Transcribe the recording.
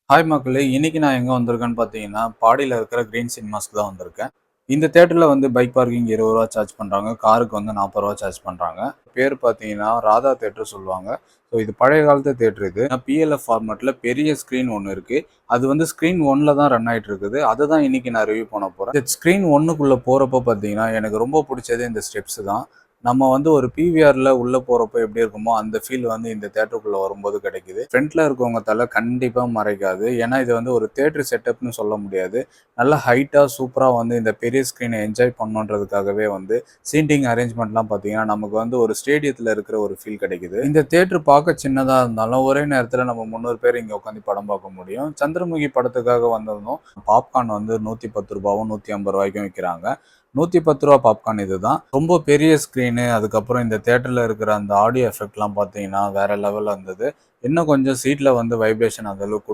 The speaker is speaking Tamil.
ஹாய் மக்களே! இன்னைக்கு நான் எங்க வந்திருக்கேன்னு பார்த்தீங்கன்னா, பாடியில இருக்கிற கிரீன் சினிமாஸ்க்கு தான் வந்திருக்கேன். இந்த தியேட்டர்ல வந்து பைக் பார்க்கிங் ரூ. 20 சார்ஜ் பண்றாங்க. காருக்கு வந்து ரூ. 40 சார்ஜ் பண்றாங்க. பேர் பார்த்தீங்கன்னா, ராதா தியேட்டர் சொல்லுவாங்க. ஸோ இது பழைய காலத்து தியேட்டர் இது. பிஎல்எஃப் ஃபார்மேட்ல பெரிய ஸ்க்ரீன் ஒண்ணு இருக்கு. அது வந்து ஸ்க்ரீன் 1ல தான் ரன் ஆயிட்டு இருக்குது. அததான் இன்னைக்கு நான் ரிவ்யூ பண்ண போறேன். இந்த ஸ்க்ரீன் 1க்குள்ள போறப்போ பார்த்தீங்கன்னா, எனக்கு ரொம்ப பிடிச்சது இந்த ஸ்டெப்ஸ் தான். நம்ம வந்து ஒரு பிவிஆர்ல உள்ள போறப்போ எப்படி இருக்குமோ அந்த ஃபீல் வந்து இந்த தியேட்டருக்குள்ள வரும்போது கிடைக்குது. ஃப்ரண்ட்ல இருக்கவங்க தலை கண்டிப்பா மறைக்காது. ஏன்னா இது வந்து ஒரு தியேட்டர் செட்டப்னு சொல்ல முடியாது. நல்ல ஹைட்டா சூப்பரா வந்து இந்த பெரிய ஸ்கிரீனை என்ஜாய் பண்ணணுன்றதுக்காகவே வந்து சீட்டிங் அரேஞ்ச்மெண்ட்லாம் பார்த்தீங்கன்னா நமக்கு வந்து ஒரு ஸ்டேடியத்தில் இருக்கிற ஒரு ஃபீல் கிடைக்குது. இந்த தியேட்டர் பார்க்க சின்னதாக இருந்தாலும் ஒரே நேரத்தில் நம்ம 300 பேர் இங்கே உட்காந்து படம் பார்க்க முடியும். சந்திரமுகி படத்துக்காக வந்திருந்தோம். பாப்கார்ன் வந்து 110 ரூபாவும் 150 ரூபாய்க்கும் விற்கிறாங்க. 110 ரூபா பாப்கார்ன் இதுதான். ரொம்ப பெரிய ஸ்க்ரீனு, அதுக்கப்புறம் இந்த தியேட்டர்ல இருக்கிற அந்த ஆடியோ எஃபெக்ட்லாம் பார்த்தீங்கன்னா வேற லெவல்ல இருந்தது. இன்னும் கொஞ்சம் சீட்ல வந்து வைப்ரேஷன் அந்த அளவுக்கு